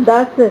10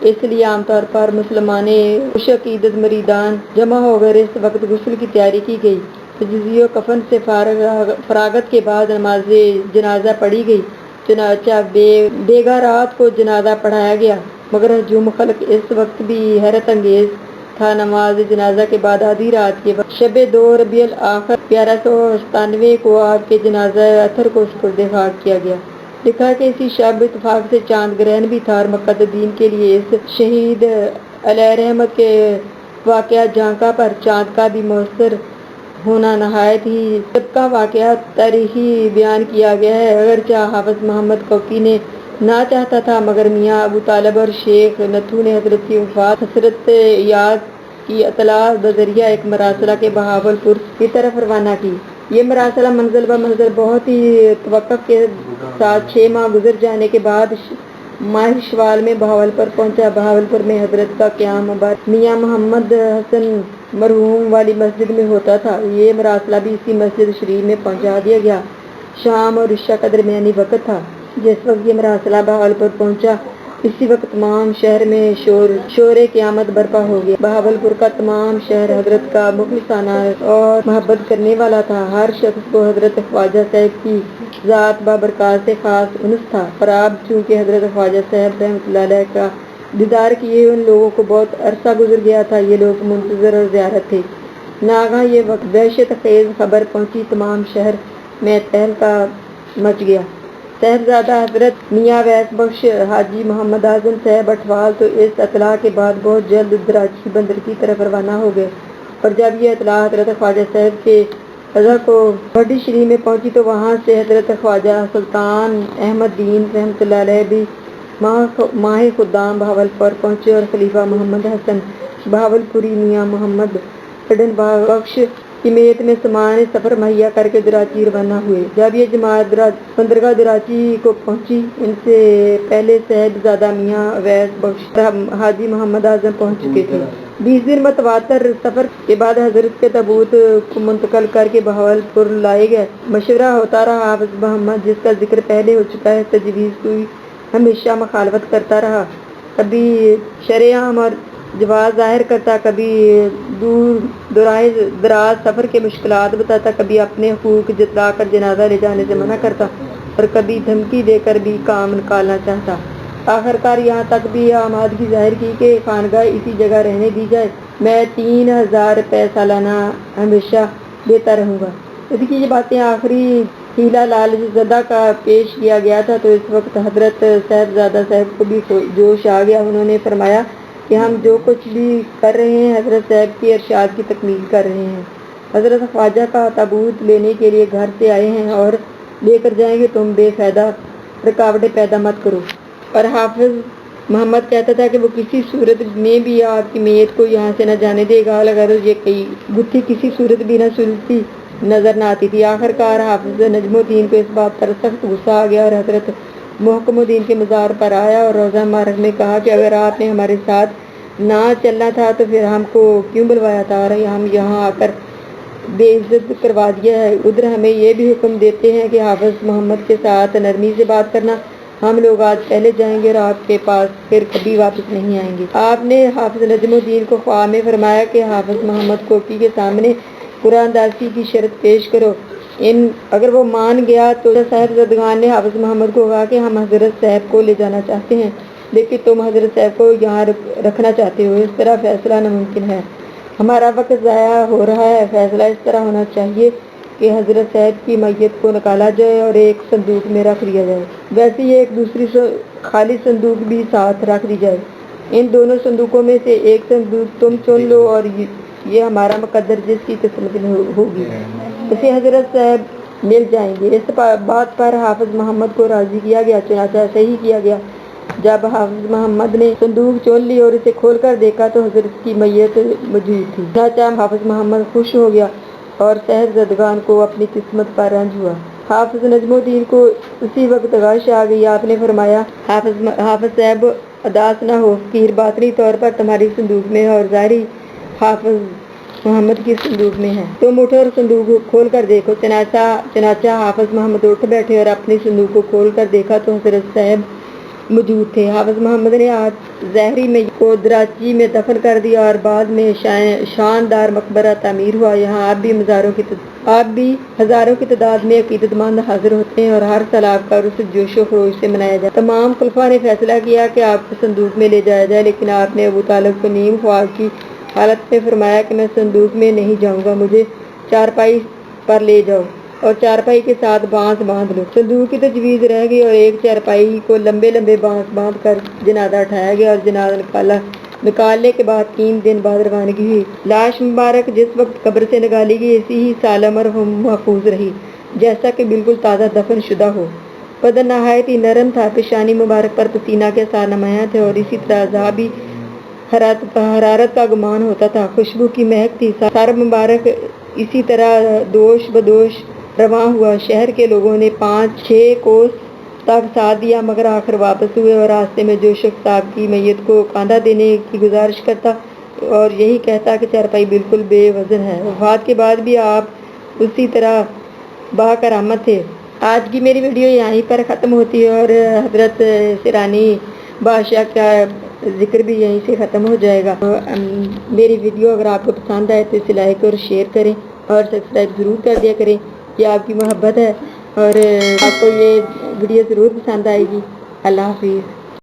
اس لیے عام طور پر مسلمان خوش عقیدت مریدان جمع ہو کر اس وقت غسل کی تیاری کی گئی۔ تجزیہ و کفن سے فراغت کے بعد نماز جنازہ پڑھی گئی، چنانچہ بیگاہ رات کو جنازہ پڑھایا گیا، مگر ہجوم خلق اس وقت بھی حیرت انگیز تھا۔ نماز جنازہ کے بعد آدھی رات کے وقت شب 2 ربیع الاخر 1197 کو آپ کے جنازہ اطہر کو سپرد خاک کیا گیا۔ لکھا کہ اسی شب اتفاق سے چاند گرہن بھی تھا اور مکہ دین کے لیے اس شہید علیہ رحمت کے واقعہ جانکا پر چاند کا بھی مؤثر ہونا نہایت ہی سابقہ واقعہ تاریخی بیان کیا گیا ہے۔ اگرچہ حافظ محمد کوکی نے نہ چاہتا تھا، مگر میاں ابو طالب اور شیخ نتھو نے حضرت کی وفات حضرت یاد کی اطلاع بذریعہ ایک مراسلہ کے بہاولپور کی طرف روانہ کی۔ یہ مراسلہ منزل بہ منزل بہت ہی توقف کے ساتھ 6 ماہ گزر جانے کے بعد ماہ شوال میں بہاولپور پہنچا۔ بہاولپور میں حضرت کا قیام مبارک میاں محمد حسن مرحوم والی مسجد میں ہوتا تھا۔ یہ مراسلہ بھی اسی مسجد شریف میں پہنچا دیا گیا۔ شام اور عشاء کا درمیانی وقت تھا جس وقت یہ مراسلہ بہاولپور پہنچا۔ اسی وقت تمام شہر میں شور قیامت برپا ہو گیا۔ بہاولپور کا تمام شہر حضرت کا مخلصانہ اور محبت کرنے والا تھا۔ ہر شخص کو حضرت خواجہ صاحب کی ذات بابرکات سے خاص انس تھا، اور اب چونکہ حضرت خواجہ صاحب رحمۃ اللہ علیہ کا دیدار کیے ان لوگوں کو بہت عرصہ گزر گیا تھا، یہ لوگ منتظر اور زیارت تھے۔ ناگہاں یہ وقت دہشت خیز خبر پہنچی، تمام شہر میں تہلکہ مچ گیا۔ صاحبزادہ حضرت میاں ویس بخش حاجی محمد اعظم صاحب اٹھوال تو اس اطلاع کے بعد بہت جلد دراچی بندر کی طرف روانہ ہو گئے، اور جب یہ اطلاع حضرت خواجہ صاحب کے قضا کو بڑی شریف میں پہنچی تو وہاں سے حضرت خواجہ سلطان احمد دین رحمۃ اللہ علیہ بھی ماہ خدام بہاولپور پہنچے، اور خلیفہ محمد حسن بہاولپوری میاں محمد پٹن بخش کی میت میں سامان سفر مہیا کر کے دراچی روانہ ہوئے۔ جب یہ جماعت بندرگاہ دراچی کو پہنچی، ان سے پہلے صاحبزادہ میاں ویس بخش اور حاجی محمد اعظم پہنچ چکے تھے۔ 20 دن متواتر سفر کے بعد حضرت کے تابوت کو منتقل کر کے بہاولپور لائے گئے۔ مشورہ ہوتا رہا۔ حافظ محمد، جس کا ذکر پہلے ہو چکا ہے، تجویز کی ہمیشہ مخالفت کرتا رہا، کبھی شرعام اور جواز ظاہر کرتا، کبھی دراز سفر کے مشکلات بتاتا، کبھی اپنے حقوق جتلا کر جنازہ لے جانے سے منع کرتا، اور کبھی دھمکی دے کر بھی کام نکالنا چاہتا۔ آخرکار یہاں تک بھی آمادگی ظاہر کی کہ خانقاہ اسی جگہ رہنے دی جائے، میں 3000 روپے سالانہ ہمیشہ دیتا رہوں گا۔ یدی کہ یہ باتیں آخری ہیلہ لالچ زدہ کا پیش کیا گیا تھا تو اس وقت حضرت صاحبزادہ صاحب کو بھی جوش آ گیا۔ انہوں نے فرمایا کہ ہم جو کچھ بھی کر رہے ہیں حضرت صاحب کی ارشاد کی تکمیل کر رہے ہیں۔ حضرت خواجہ کا تابوت لینے کے لیے گھر سے آئے ہیں اور لے کر جائیں گے، تم بے فائدہ رکاوٹیں پیدا مت کرو۔ اور حافظ محمد کہتا تھا کہ وہ کسی صورت میں بھی آپ کی میت کو یہاں سے نہ جانے دے گا، اگر یہ گتھی کسی صورت بھی نہ سلجھتی نظر نہ آتی تھی۔ آخرکار حافظ نجم الدین کو اس بات پر سخت غصہ آ گیا اور حضرت محکم الدین کے مزار پر آیا اور روضہ مبارک میں کہا کہ اگر آپ نے ہمارے ساتھ نہ چلنا تھا تو پھر ہم کو کیوں بلوایا تھا اور ہم یہاں آ کر بے عزت کروا دیا ہے۔ ادھر ہمیں یہ بھی حکم دیتے ہیں کہ حافظ محمد کے ساتھ نرمی سے بات کرنا۔ ہم لوگ آج پہلے جائیں گے اور آپ کے پاس پھر کبھی واپس نہیں آئیں گے۔ آپ نے حافظ نجم الدین کو خواب میں فرمایا کہ حافظ محمد کوکی کے سامنے قرآن داسی کی شرط پیش کرو، اگر وہ مان گیا تو صاحبزادگان نے حافظ محمد کو کہا کہ ہم حضرت صاحب کو لے جانا چاہتے ہیں، لیکن تم حضرت صاحب کو یہاں رکھنا چاہتے ہو، اس طرح فیصلہ ناممکن ہے، ہمارا وقت ضائع ہو رہا ہے۔ فیصلہ اس طرح ہونا چاہیے کہ حضرت صاحب کی میت کو نکالا جائے اور ایک صندوق میں رکھ دیا جائے، ویسے ہی ایک دوسری خالی صندوق بھی ساتھ رکھ دی جائے، ان دونوں صندوقوں میں سے ایک صندوق تم چن لو اور یہ ہمارا مقدر جس کی قسمت میں ہوگی اسے حضرت صاحب مل جائیں گے۔ اس بات پر حافظ محمد کو راضی کیا گیا، چنانچہ ایسے ہی کیا گیا۔ جب حافظ محمد نے صندوق چون لی اور اسے کھول کر دیکھا تو حضرت کی میت موجود تھی، چنانچہ حافظ محمد خوش ہو گیا اور صاحبزادگان کو اپنی قسمت پر رنج ہوا۔ حافظ نجم الدین کو اسی وقت غش آ گئی۔ آپ نے فرمایا حافظ صاحب اداس نہ ہو، فقیر باطنی طور پر تمہاری صندوق میں ہے اور ظاہری حافظ محمد کی صندوق میں ہے، تم اٹھو اور صندوق کھول کر دیکھو۔ چنانچہ حافظ محمد اٹھ بیٹھے اور اپنی صندوق کو کھول کر دیکھا تو حضرت صاحب موجود تھے۔ حافظ محمد نے آج زہری میں کو دراچی میں دفن کر دیا اور بعد میں شاندار مقبرہ تعمیر ہوا۔ یہاں اب بھی ہزاروں کی تعداد میں عقیدت مند حاضر ہوتے ہیں اور ہر سال آپ کا عرس جوش و خروش سے منایا جاتا ہے۔ تمام خلفاء نے فیصلہ کیا کہ آپ کو صندوق میں لے جایا جائے، لیکن آپ نے ابو طالب کو نیم خواب کی حالت میں فرمایا کہ میں صندوق میں نہیں جاؤں گا، مجھے چارپائی پر لے جاؤ اور چارپائی کے ساتھ بانس باندھ لو۔ صندوق کی تجویز رہ گئی اور ایک چارپائی کو لمبے لمبے بانس باندھ کر جنازہ اٹھایا گیا اور جنازہ نکالنے کے بعد 3 دن بعد روانگی ہوئی۔ لاش مبارک جس وقت قبر سے نکالی گئی اسی ہی سالم اور محفوظ رہی، جیسا کہ بالکل تازہ دفن شدہ ہو۔ بدن نہایت ہی نرم تھا، پیشانی مبارک پر پسینہ کے آثار نمایاں تھے اور اسی طرح ذہبی حرارت کا گمان ہوتا تھا۔ خوشبو کی مہک تھی۔ سر مبارک اسی طرح دوش بدوش رواں ہوا۔ شہر کے لوگوں نے 5-6 کوس تک ساتھ دیا، مگر آخر واپس ہوئے اور راستے میں جو شخص آپ کی میت کو کاندھا دینے کی گزارش کرتا اور یہی کہتا کہ چارپائی بالکل بے وزن ہے، وفات کے بعد بھی آپ اسی طرح باکرامت تھے۔ آج کی میری ویڈیو یہیں پر ختم ہوتی ہے اور حضرت سیرانی بادشاہ کا ذکر بھی یہیں سے ختم ہو جائے گا۔ میری ویڈیو اگر آپ کو پسند آئے تو اسے لائک اور شیئر کریں اور سبسکرائب ضرور کر دیا کریں، یہ آپ کی محبت ہے اور آپ کو یہ ویڈیو ضرور پسند آئے گی۔ اللہ حافظ۔